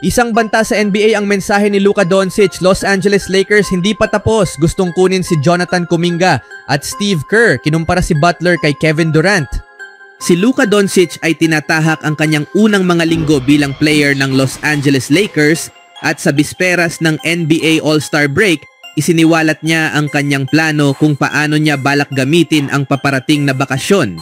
Isang banta sa NBA ang mensahe ni Luka Doncic, Los Angeles Lakers hindi pa tapos, gustong kunin si Jonathan Kuminga at Steve Kerr, kinumpara si Butler kay Kevin Durant. Si Luka Doncic ay tinatahak ang kanyang unang mga linggo bilang player ng Los Angeles Lakers at sa bisperas ng NBA All-Star break, isiniwalat niya ang kanyang plano kung paano niya balak gamitin ang paparating na bakasyon.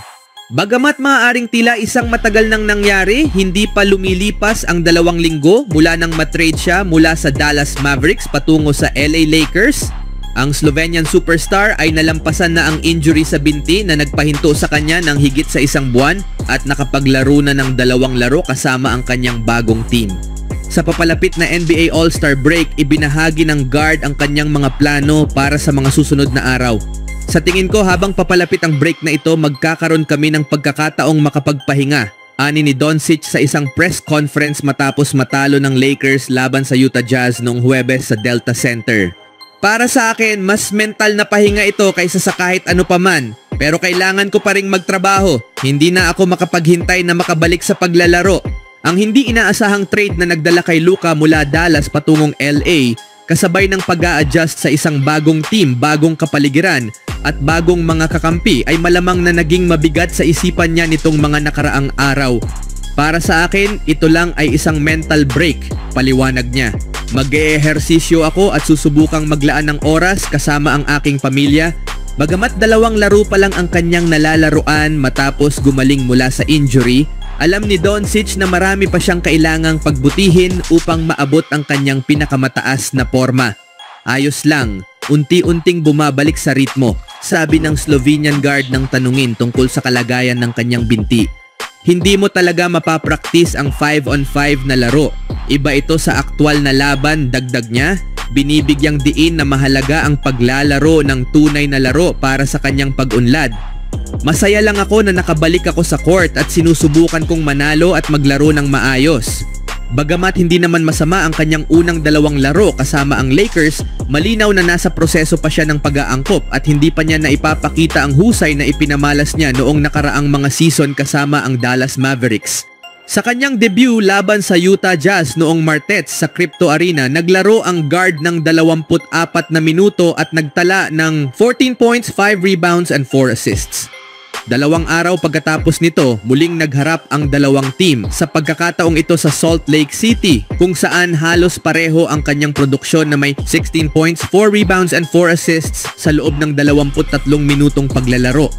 Bagamat maaaring tila isang matagal nang nangyari, hindi pa lumilipas ang 2 linggo mula nang matrade siya mula sa Dallas Mavericks patungo sa LA Lakers. Ang Slovenian superstar ay nalampasan na ang injury sa binti na nagpahinto sa kanya ng higit sa 1 buwan at nakapaglaro na ng 2 laro kasama ang kanyang bagong team. Sa papalapit na NBA All-Star break, ibinahagi ng guard ang kanyang mga plano para sa mga susunod na araw. Sa tingin ko, habang papalapit ang break na ito, magkakaroon kami ng pagkakataong makapagpahinga, ani ni Doncic sa isang press conference matapos matalo ng Lakers laban sa Utah Jazz noong Huwebes sa Delta Center. Para sa akin, mas mental na pahinga ito kaysa sa kahit ano paman, pero kailangan ko pa ring magtrabaho. Hindi na ako makapaghintay na makabalik sa paglalaro. Ang hindi inaasahang trade na nagdala kay Luka mula Dallas patungong LA, kasabay ng pag-a-adjust sa isang bagong team, bagong kapaligiran, at bagong mga kakampi ay malamang na naging mabigat sa isipan niya nitong mga nakaraang araw. Para sa akin, ito lang ay isang mental break, paliwanag niya. Mag-eehersisyo ako at susubukang maglaan ng oras kasama ang aking pamilya. Bagamat 2 laro pa lang ang kanyang nalalaruan matapos gumaling mula sa injury, alam ni Doncic na marami pa siyang kailangang pagbutihin upang maabot ang kanyang pinakamataas na forma. Ayos lang, unti-unting bumabalik sa ritmo, sabi ng Slovenian guard ng tanungin tungkol sa kalagayan ng kanyang binti. Hindi mo talaga mapapraktis ang 5-on-5 na laro. Iba ito sa aktwal na laban, dagdag niya. Binibigyang diin na mahalaga ang paglalaro ng tunay na laro para sa kanyang pag-unlad. Masaya lang ako na nakabalik ako sa court at sinusubukan kong manalo at maglaro ng maayos. Bagamat hindi naman masama ang kanyang unang 2 laro kasama ang Lakers, malinaw na nasa proseso pa siya ng pag-aangkop at hindi pa niya naipapakita ang husay na ipinamalas niya noong nakaraang mga season kasama ang Dallas Mavericks. Sa kanyang debut laban sa Utah Jazz noong Martes sa Crypto Arena, naglaro ang guard ng 24 na minuto at nagtala ng 14 points, 5 rebounds and 4 assists. 2 araw pagkatapos nito, muling nagharap ang 2 team sa pagkakataong ito sa Salt Lake City, kung saan halos pareho ang kanyang produksyon na may 16 points, 4 rebounds and 4 assists sa loob ng 23 minutong paglalaro.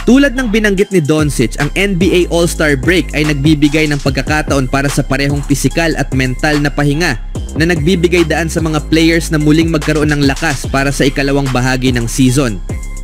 Tulad ng binanggit ni Doncic, ang NBA All-Star break ay nagbibigay ng pagkakataon para sa parehong pisikal at mental na pahinga na nagbibigay daan sa mga players na muling magkaroon ng lakas para sa ikalawang bahagi ng season.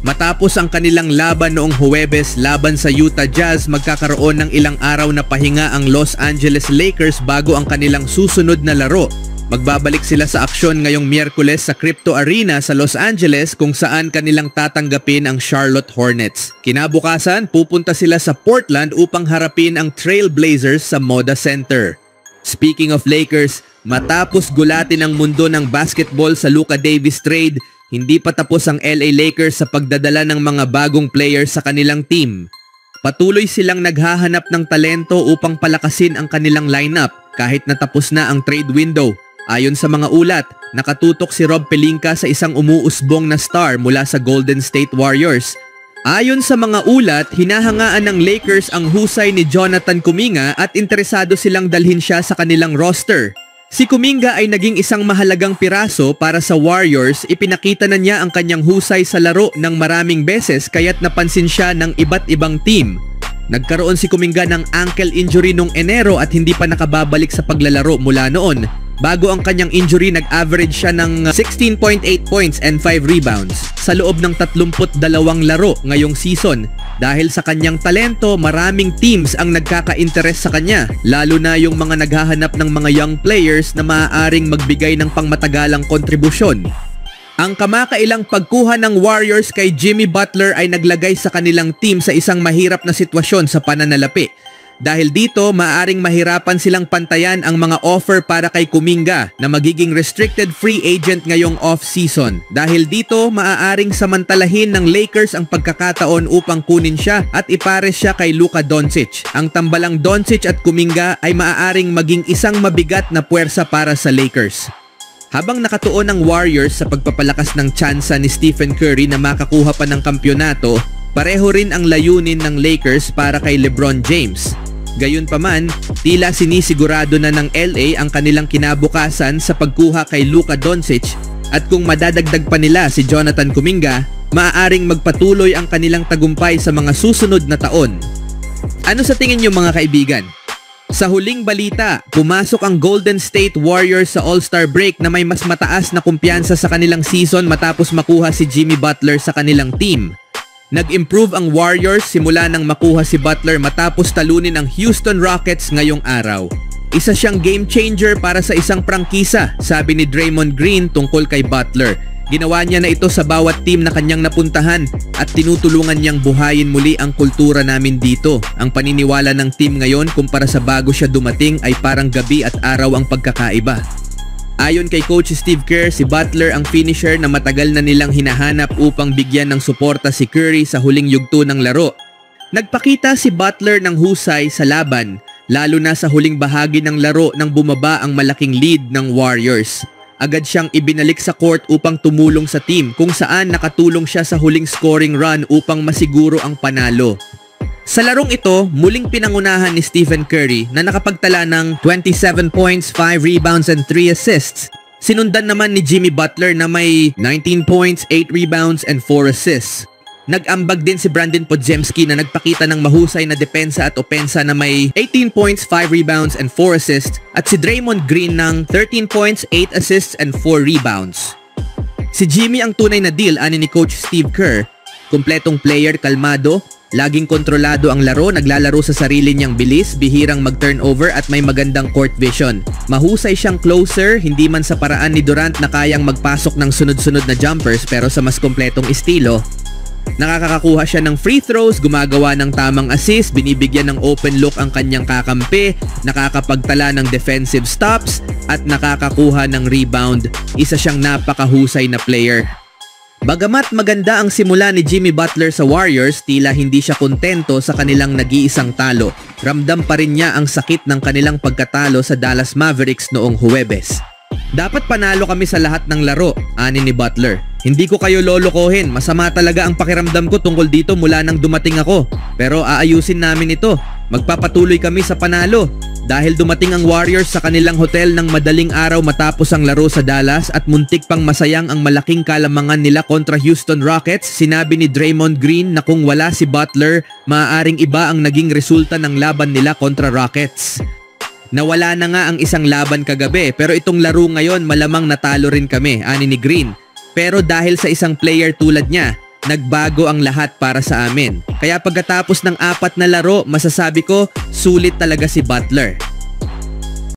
Matapos ang kanilang laban noong Huwebes laban sa Utah Jazz, magkakaroon ng ilang araw na pahinga ang Los Angeles Lakers bago ang kanilang susunod na laro. Magbabalik sila sa aksyon ngayong Miyerkules sa Crypto Arena sa Los Angeles, kung saan kanilang tatanggapin ang Charlotte Hornets. Kinabukasan, pupunta sila sa Portland upang harapin ang Trail Blazers sa Moda Center. Speaking of Lakers, matapos gulatin ang mundo ng basketball sa Luka Davis trade, hindi pa tapos ang LA Lakers sa pagdadala ng mga bagong players sa kanilang team. Patuloy silang naghahanap ng talento upang palakasin ang kanilang lineup kahit natapos na ang trade window. Ayon sa mga ulat, nakatutok si Rob Pelinka sa isang umuusbong na star mula sa Golden State Warriors. Ayon sa mga ulat, hinahangaan ng Lakers ang husay ni Jonathan Kuminga at interesado silang dalhin siya sa kanilang roster. Si Kuminga ay naging isang mahalagang piraso para sa Warriors. Ipinakita na niya ang kanyang husay sa laro ng maraming beses kaya't napansin siya ng iba't ibang team. Nagkaroon si Kuminga ng ankle injury noong Enero at hindi pa nakababalik sa paglalaro mula noon. Bago ang kanyang injury, nag-average siya ng 16.8 points and 5 rebounds sa loob ng 32 laro ngayong season. Dahil sa kanyang talento, maraming teams ang nagkaka-interest sa kanya, lalo na yung mga naghahanap ng mga young players na maaaring magbigay ng pangmatagalang kontribusyon. Ang kamakailang pagkuha ng Warriors kay Jimmy Butler ay naglagay sa kanilang team sa isang mahirap na sitwasyon sa pananalapi. Dahil dito, maaaring mahirapan silang pantayan ang mga offer para kay Kuminga na magiging restricted free agent ngayong off-season. Dahil dito, maaaring samantalahin ng Lakers ang pagkakataon upang kunin siya at ipares siya kay Luka Doncic. Ang tambalang Doncic at Kuminga ay maaaring maging isang mabigat na puwersa para sa Lakers. Habang nakatuon ang Warriors sa pagpapalakas ng tsansa ni Stephen Curry na makakuha pa ng kampyonato, pareho rin ang layunin ng Lakers para kay LeBron James. Gayunpaman, tila sinisigurado na ng LA ang kanilang kinabukasan sa pagkuha kay Luka Doncic at kung madadagdag pa nila si Jonathan Kuminga, maaaring magpatuloy ang kanilang tagumpay sa mga susunod na taon. Ano sa tingin niyo mga kaibigan? Sa huling balita, pumasok ang Golden State Warriors sa All-Star break na may mas mataas na kumpiyansa sa kanilang season matapos makuha si Jimmy Butler sa kanilang team. Nag-improve ang Warriors simula nang makuha si Butler matapos talunin ang Houston Rockets ngayong araw. Isa siyang game changer para sa isang prangkisa, sabi ni Draymond Green tungkol kay Butler. Ginawa niya na ito sa bawat team na kanyang napuntahan at tinutulungan niyang buhayin muli ang kultura namin dito. Ang paniniwala ng team ngayon kumpara sa bago siya dumating ay parang gabi at araw ang pagkakaiba. Ayon kay Coach Steve Kerr, si Butler ang finisher na matagal na nilang hinahanap upang bigyan ng suporta si Curry sa huling yugto ng laro. Nagpakita si Butler ng husay sa laban, lalo na sa huling bahagi ng laro nang bumaba ang malaking lead ng Warriors. Agad siyang ibinalik sa court upang tumulong sa team kung saan nakatulong siya sa huling scoring run upang masiguro ang panalo. Sa larong ito, muling pinangunahan ni Stephen Curry na nakapagtala ng 27 points, 5 rebounds and 3 assists. Sinundan naman ni Jimmy Butler na may 19 points, 8 rebounds and 4 assists. Nag-ambag din si Brandon Podziemski na nagpakita ng mahusay na depensa at opensa na may 18 points, 5 rebounds and 4 assists at si Draymond Green ng 13 points, 8 assists and 4 rebounds. Si Jimmy ang tunay na deal ani ni Coach Steve Kerr. Kumpletong player, kalmado, laging kontrolado ang laro, naglalaro sa sarili niyang bilis, bihirang mag-turnover at may magandang court vision. Mahusay siyang closer, hindi man sa paraan ni Durant na kayang magpasok ng sunod-sunod na jumpers pero sa mas kompletong estilo. Nakakakuha siya ng free throws, gumagawa ng tamang assist, binibigyan ng open look ang kanyang kakampi, nakakapagtala ng defensive stops at nakakakuha ng rebound. Isa siyang napakahusay na player. Bagamat maganda ang simula ni Jimmy Butler sa Warriors, tila hindi siya kontento sa kanilang nag-iisang talo. Ramdam pa rin niya ang sakit ng kanilang pagkatalo sa Dallas Mavericks noong Huwebes. Dapat panalo kami sa lahat ng laro, ani ni Butler. Hindi ko kayo lolokohin, masama talaga ang pakiramdam ko tungkol dito mula nang dumating ako. Pero aayusin namin ito, magpapatuloy kami sa panalo. Dahil dumating ang Warriors sa kanilang hotel ng madaling araw matapos ang laro sa Dallas at muntik pang masayang ang malaking kalamangan nila kontra Houston Rockets, sinabi ni Draymond Green na kung wala si Butler, maaaring iba ang naging resulta ng laban nila kontra Rockets. Nawala na nga ang isang laban kagabi pero itong laro ngayon malamang natalo rin kami, ani ni Green. Pero dahil sa isang player tulad niya, nagbago ang lahat para sa amin. Kaya pagkatapos ng 4 na laro, masasabi ko, sulit talaga si Butler.